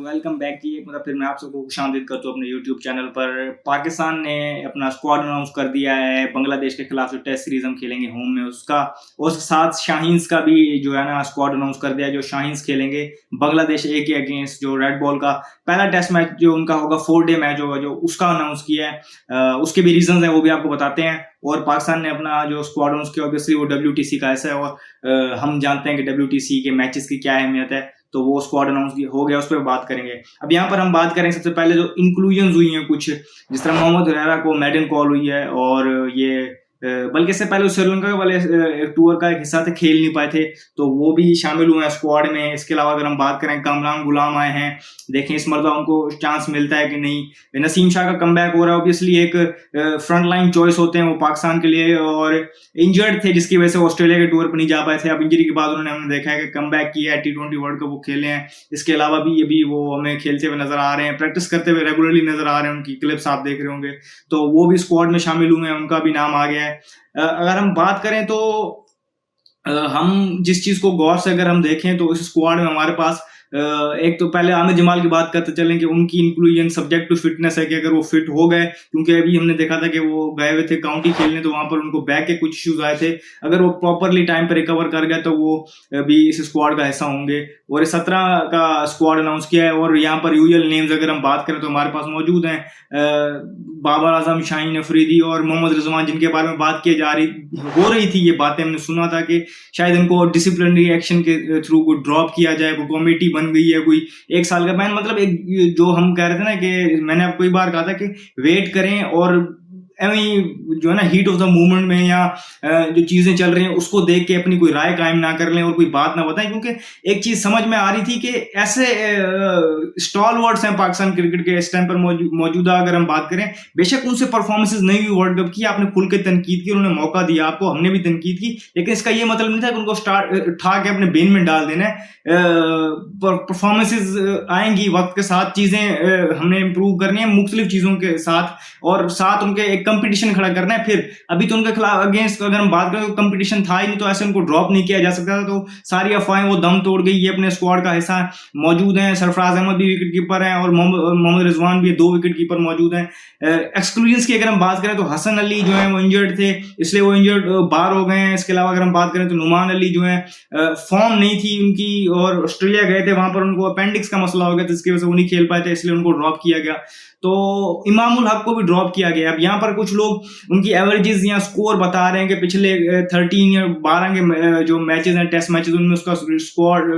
Welcome back जी। एक मतलब फिर मैं आप सबको खुशामदीद करता हूँ अपने यूट्यूब चैनल पर। पाकिस्तान ने अपना स्क्वाड अनाउंस कर दिया है। बांग्लादेश के खिलाफ जो टेस्ट सीरीज हम खेलेंगे होम में उसका, और उसके साथ शाहीन्स का भी जो है ना स्क्वाड अनाउंस कर दिया है। जो शाहीन्स खेलेंगे बांग्लादेश ए के अगेंस्ट, जो रेड बॉल का पहला टेस्ट मैच जो उनका होगा 4 डे मैच होगा, जो उसका अनाउंस किया है। उसके भी रीजन है, वो भी आपको बताते हैं। और पाकिस्तान ने अपना जो स्क्वाड अनाउंस किया, ऑब्वियसली वो WTC का ऐसा है, और हम जानते हैं कि WTC के मैचेस की क्या अहमियत है। तो वो स्क्वाड अनाउंस हो गया, उस पर बात करेंगे। अब यहाँ पर हम बात करेंगे सबसे पहले जो इंक्लूजन हुई हैं कुछ, जिस तरह मोहम्मद हुरैरा को मेडन कॉल हुई है, और ये बल्कि इससे पहले श्रीलंका वाले टूर का एक हिस्सा थे, खेल नहीं पाए थे, तो वो भी शामिल हुए हैं स्क्वाड में। इसके अलावा अगर हम बात करें, कामरान गुलाम आए हैं, देखें इस मरतबा उनको चांस मिलता है कि नहीं। नसीम शाह का कमबैक हो रहा है, ऑब्वियसली एक फ्रंट लाइन चॉइस होते हैं वो पाकिस्तान के लिए, और इंजर्ड थे जिसकी वजह से ऑस्ट्रेलिया के टूर पर नहीं जा पाए थे। अब इंजरी के बाद उन्होंने हमने देखा है कि कमबैक किया है, T20 वर्ल्ड कप वो खेले हैं। इसके अलावा भी अभी वो हमें खेलते हुए नजर आ रहे हैं, प्रैक्टिस करते हुए रेगुलरली नजर आ रहे हैं, उनकी क्लिप्स आप देख रहे होंगे। तो वो भी स्क्वाड में शामिल हुए हैं, उनका भी नाम आ गया है। अगर हम बात करें तो हम जिस चीज को गौर से अगर हम देखें तो इस स्क्वाड में हमारे पास एक तो पहले आमिर जमाल की बात करते चलें कि उनकी इंक्लूजन सब्जेक्ट टू फिटनेस है, कि अगर वो फिट हो गए, क्योंकि अभी हमने देखा था कि वो गए हुए थे काउंटी खेलने, तो वहां पर उनको बैक के कुछ इश्यूज आए थे। अगर वो प्रॉपरली टाइम पर रिकवर कर गए तो वो भी इस स्क्वाड का हिस्सा होंगे। और 17 का स्क्वाड अनाउंस किया है। और यहाँ पर यूजुअल नेम्स अगर हम बात करें तो हमारे पास मौजूद हैं बाबर आजम, शाहीन अफरीदी और मोहम्मद रिजवान, जिनके बारे में बात की जा रही हो रही थी। ये बातें हमने सुना था कि शायद इनको डिसिप्लिनरी एक्शन के थ्रू कोई ड्रॉप किया जाए, कोई कमेटी बन गई है, कोई 1 साल का बैन। मतलब एक जो हम कह रहे थे ना कि मैंने आपको कई बार कहा था कि वेट करें, और जो है ना हीट ऑफ द मूवमेंट में या जो चीजें चल रही हैं उसको देख के अपनी कोई राय कायम ना कर लें और कोई बात ना बताएं। क्योंकि एक चीज समझ में आ रही थी कि ऐसे स्टॉलवर्ड्स हैं पाकिस्तान क्रिकेट के इस टाइम पर मौजूदा, अगर हम बात करें, बेशक उनसे परफॉर्मेंसेस नहीं हुई वर्ल्ड कप की, आपने खुल के तनकीद की, उन्होंने मौका दिया आपको, हमने भी तनकीद की, लेकिन इसका ये मतलब नहीं था कि उनको उठा के अपने बेन में डाल देना है। परफॉर्मेंसेस आएंगी वक्त के साथ, चीजें हमने इंप्रूव करनी है मुख्तलिफ चीजों के साथ, और साथ उनके एक कंपटीशन खड़ा करना है। फिर अभी तो उनके खिलाफ अगेंस्ट अगर हम बात करें तो कंपटीशन था ही नहीं, तो ऐसे उनको ड्रॉप नहीं किया जा सकता था। तो सारी अफवाहें वो दम तोड़ गई। ये अपने स्क्वाड का हिस्सा मौजूद हैं। सरफराज अहमद भी विकेट कीपर हैं, और मोहम्मद रिजवान भी 2 विकेट कीपर मौजूद हैं। एक्सक्लूजन की अगर हम बात करें तो हसन अली जो है वो इंजर्ड थे, इसलिए वो इंजर्ड बाहर हो गए हैं। इसके अलावा अगर हम बात करें तो नुमान अली जो है फॉर्म नहीं थी उनकी, और ऑस्ट्रेलिया गए थे, वहां पर उनको अपेंडिक्स का मसला हो गया, तो इसकी वजह से वो नहीं खेल पाए थे, इसलिए उनको ड्रॉप किया गया। तो इमामुल हक को भी ड्रॉप किया गया। अब यहाँ पर कुछ लोग उनकी एवरेजेस या स्कोर बता रहे हैं कि पिछले 13 या 12 के जो मैचेस हैं, टेस्ट मैचेस, उनमें उसका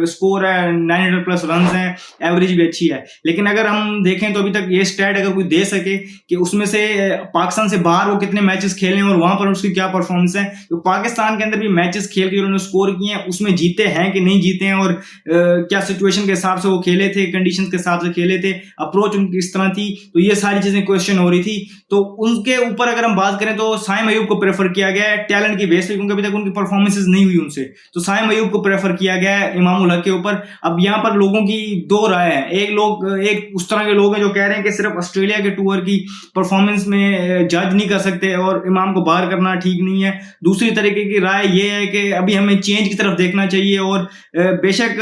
स्कोर है 900 प्लस रन है, एवरेज भी अच्छी है। लेकिन अगर हम देखें तो अभी तक ये स्टैट अगर कोई दे सके कि उसमें से पाकिस्तान से बाहर वो कितने मैचेस खेले हैं और वहां पर उसकी क्या परफॉर्मेंस है, तो पाकिस्तान के अंदर भी मैचेस खेल के उन्होंने स्कोर किए हैं, उसमें जीते हैं कि नहीं जीते हैं, और क्या सिचुएशन के हिसाब से वो खेले थे, कंडीशंस के हिसाब से खेले थे, अप्रोच उनकी इस तरह थी। तो ये सारी चीजें क्वेश्चन हो रही थी। तो उनके ऊपर अगर हम बात करें तो साइम अयूब को प्रेफर किया गया है टैलेंट की बेस पे, क्योंकि अभी तक उनकी परफॉर्मेंसेस नहीं हुई उनसे, तो साइम अयूब को प्रेफर किया गया है इमामुल हक के ऊपर। अब यहाँ पर लोगों की 2 राय है। एक उस तरह के लोग हैं जो कह रहे हैं कि सिर्फ ऑस्ट्रेलिया के टूर की परफॉर्मेंस में जज नहीं कर सकते और इमाम को बाहर करना ठीक नहीं है। दूसरी तरीके की राय ये है कि अभी हमें चेंज की तरफ देखना चाहिए, और बेशक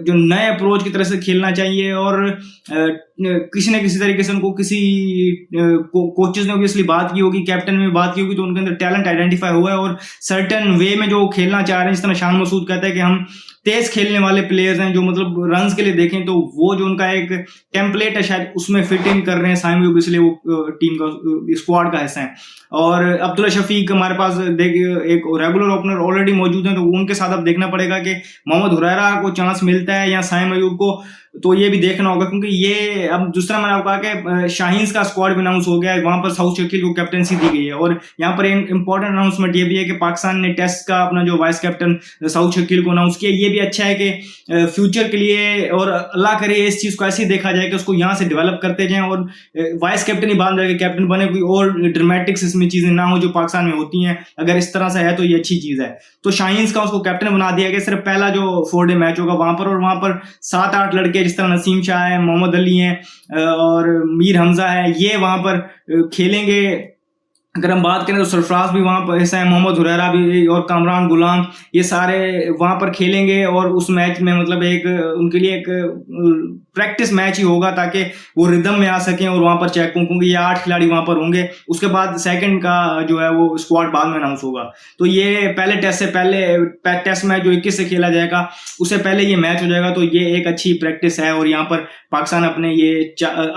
जो नए अप्रोच की तरह से खेलना चाहिए, और किसी न किसी तरीके से उनको किसी कोचेस ने ऑब्वियसली बात की होगी, कैप्टन में बात की होगी, तो उनके अंदर टैलेंट आइडेंटिफाई हुआ है, और सर्टेन वे में जो खेलना चाह रहे हैं, जिस तरह शान मसूद कहता है कि हम तेज खेलने वाले प्लेयर्स हैं, जो मतलब रन्स के लिए देखें तो वो जो उनका एक टेम्पलेट है शायद उसमें फिट इन कर रहे हैं साइम अयूब, इसलिए वो टीम का स्क्वाड का हिस्सा है। और अब्दुल्ला शफीक हमारे पास एक रेगुलर ओपनर ऑलरेडी मौजूद है, तो उनके साथ अब देखना पड़ेगा कि मोहम्मद हुरैरा को चांस मिलता है या साइम अयूब को, तो ये भी देखना होगा। क्योंकि ये अब दूसरा मैंने आपको कहा कि शाहीन्स का स्क्वाड भी अनाउंस हो गया है, वहां पर साउथ शकील को कैप्टनसी दी गई है। और यहाँ पर इंपॉर्टेंट अनाउंसमेंट ये भी है कि पाकिस्तान ने टेस्ट का अपना जो वाइस कैप्टन साउथ शकील को अनाउंस किया। ये भी अच्छा है कि फ्यूचर के लिए, और अल्लाह करे इस चीज को ऐसे ही देखा जाए कि उसको यहाँ से डेवलप करते जाएं, और वाइस कैप्टन ही बांध जाए कैप्टन बने, कोई और ड्रामेटिक्स इसमें चीजें ना हो जो पाकिस्तान में होती हैं। अगर इस तरह से है तो ये अच्छी चीज है। तो शाहीन्स का उसको कैप्टन बना दिया गया, सिर्फ पहला जो 4 डे मैच होगा वहां पर, और वहां पर 7-8 लड़के जिस तरह नसीम शाह है, मोहम्मद अली हैं, और मीर हमजा है, ये वहां पर खेलेंगे। अगर हम बात करें तो सरफराज भी वहाँ पर ऐसा है, मोहम्मद हुरैरा भी और कामरान गुलाम, ये सारे वहाँ पर खेलेंगे और उस मैच में मतलब एक उनके लिए एक प्रैक्टिस मैच ही होगा ताकि वो रिदम में आ सकें और वहाँ पर चेक क्योंकि ये 8 खिलाड़ी वहाँ पर होंगे। उसके बाद सेकंड का जो है वो स्क्वाड बाद में अनाउंस होगा। तो ये पहले टेस्ट से पहले टेस्ट मैच जो 21 से खेला जाएगा उससे पहले ये मैच हो जाएगा, तो ये एक अच्छी प्रैक्टिस है। और यहाँ पर पाकिस्तान अपने ये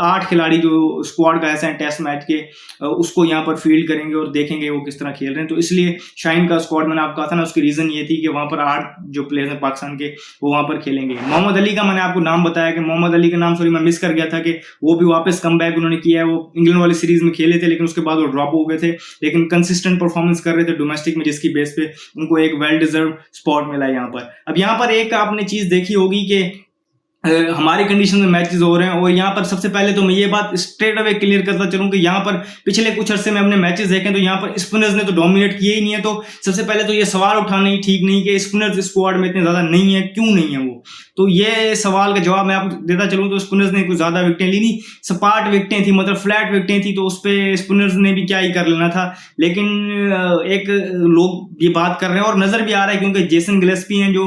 8 खिलाड़ी जो स्क्वाड का ऐसा है टेस्ट मैच के, उसको यहाँ पर फील्ड करेंगे और देखेंगे वो किस तरह खेल रहे हैं। तो इसलिए शाहीन का स्क्वाड मैंने आपको कहा था ना, उसकी रीजन ये थी कि वहां पर 8 जो प्लेयर्स हैं पाकिस्तान के वो वहां पर खेलेंगे। मोहम्मद अली का मैंने आपको नाम बताया कि मोहम्मद अली का नाम मैं मिस कर गया था कि वो भी वापस कम बैक उन्होंने किया है। वो इंग्लैंड वाली सीरीज में खेले थे लेकिन उसके बाद वो ड्रॉप हो गए थे, लेकिन कंसिस्टेंट परफॉर्मेंस कर रहे थे डोमेस्टिक में, जिसकी बेस पे उनको एक वेल डिजर्व स्पॉट मिला यहाँ पर। अब यहाँ पर एक आपने चीज देखी होगी कि हमारी कंडीशन में मैचेस हो रहे हैं, और यहाँ पर सबसे पहले तो मैं ये बात स्ट्रेट अवे क्लियर करता चलूं कि यहाँ पर पिछले कुछ अरसे में हमने मैचेस देखे तो यहाँ पर स्पिनर्स ने तो डोमिनेट किए ही नहीं है। तो सबसे पहले तो ये सवाल उठाना ही ठीक नहीं कि स्पिनर्स स्क्वाड में इतने ज्यादा नहीं है, क्यों नहीं है वो। तो ये सवाल का जवाब मैं आपको देता चलूं तो स्पिनर्स ने कुछ ज्यादा विकेटें ली नहीं, सपाट विकेटें थी, मतलब फ्लैट विकेटें थी, तो उस पर स्पिनर्स ने भी क्या ही कर लेना था। लेकिन एक लोग ये बात कर रहे हैं और नजर भी आ रहा है क्योंकि जेसन गिलेस्पी हैं जो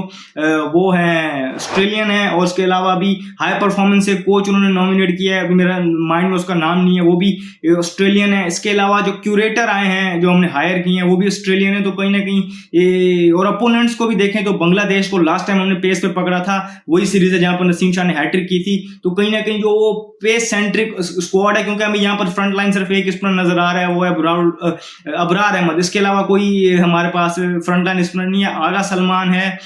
वो हैं ऑस्ट्रेलियन है, और उसके अलावा भी हाई परफॉर्मेंस से कोच उन्होंने नॉमिनेट किया है, अभी मेरा माइंड में उसका नाम नहीं है, वो भी ऑस्ट्रेलियन है। इसके अलावा जो क्यूरेटर आए हैं जो हमने हायर किए हैं वो भी ऑस्ट्रेलियन है। तो कहीं ना कहीं और अपोनेंट्स को भी देखें तो बांग्लादेश को लास्ट टाइम हमने पेस पे पकड़ा था, वही सीरीज है जहां पर नसीम शाह ने हैट्रिक की थी। तो कहीं ना कहीं जो वो पेस सेंट्रिक स्क्वाड है, क्योंकि हमें यहाँ पर फ्रंट लाइन सिर्फ एक स्पिनर नजर आ रहा है, वो है अबरार अहमद। इसके अलावा कोई हमारे पास फ्रंट लाइन स्पिनर नहीं है। आगा सलमान है,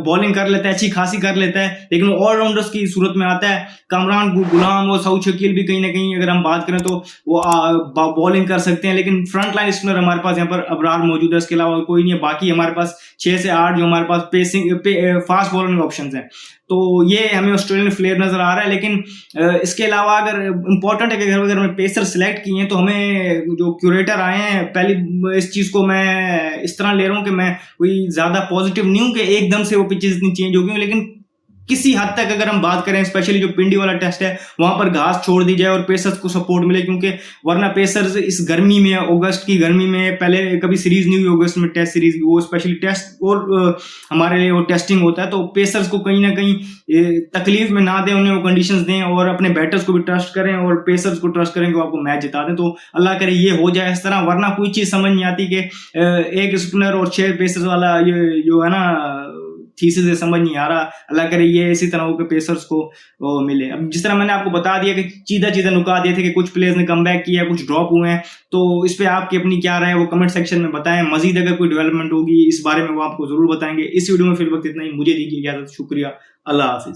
बॉलिंग कर लेता है, अच्छी खासी कर लेता है, लेकिन ऑलराउंडर्स की सूरत में आता है। कामरान गुलाम और सऊद शकील भी कहीं ना कहीं अगर हम बात करें तो वो बॉलिंग कर सकते हैं, लेकिन फ्रंट लाइन स्पिनर हमारे पास यहाँ पर अबरार मौजूद है, इसके अलावा कोई नहीं है। बाकी हमारे पास 6 से 8 जो हमारे पास फास्ट बॉलिंग ऑप्शंस हैं। तो ये हमें ऑस्ट्रेलियन फ्लेयर नजर आ रहा है। लेकिन इसके अलावा अगर इंपॉर्टेंट है कि अगर हमें पेसर सिलेक्ट किए हैं तो हमें जो क्यूरेटर आए हैं, पहली इस चीज को मैं इस तरह ले रहा हूँ कि मैं कोई ज्यादा पॉजिटिव नहीं हूँ कि एकदम से वो पिचेस इतनी चेंज हो गई, लेकिन किसी हद तक अगर हम बात करें, स्पेशली जो पिंडी वाला टेस्ट है वहां पर घास छोड़ दी जाए और पेसर्स को सपोर्ट मिले, क्योंकि वरना पेसर्स इस गर्मी में, अगस्त की गर्मी में, पहले कभी सीरीज नहीं हुई अगस्त में टेस्ट सीरीज, वो स्पेशली टेस्ट और हमारे लिए वो टेस्टिंग होता है। तो पेसर्स को कहीं ना कहीं तकलीफ में ना दें, उन्हें वो कंडीशंस दें और अपने बैटर्स को भी ट्रस्ट करें और पेसर्स को ट्रस्ट करें कि वो आपको मैच जिता दें। तो अल्लाह करे ये हो जाए इस तरह, वरना कोई चीज समझ नहीं आती कि एक स्पिनर और 6 पेसर्स वाला ये जो है ना थीसिस समझ नहीं आ रहा। अल्लाह करे ये इसी तरह के पेसर्स को मिले। अब जिस तरह मैंने आपको बता दिया कि चीज़ा नुका दिए थे कि कुछ प्लेयर्स ने कमबैक किया, कुछ ड्रॉप हुए हैं, तो इस पे आपकी अपनी क्या राय है वो कमेंट सेक्शन में बताएं। मजीद अगर कोई डेवलपमेंट होगी इस बारे में वो आपको जरूर बताएंगे। इस वीडियो में फिर वक्त इतना ही, मुझे दीजिए इजाजत, शुक्रिया, अल्लाह हाफिज।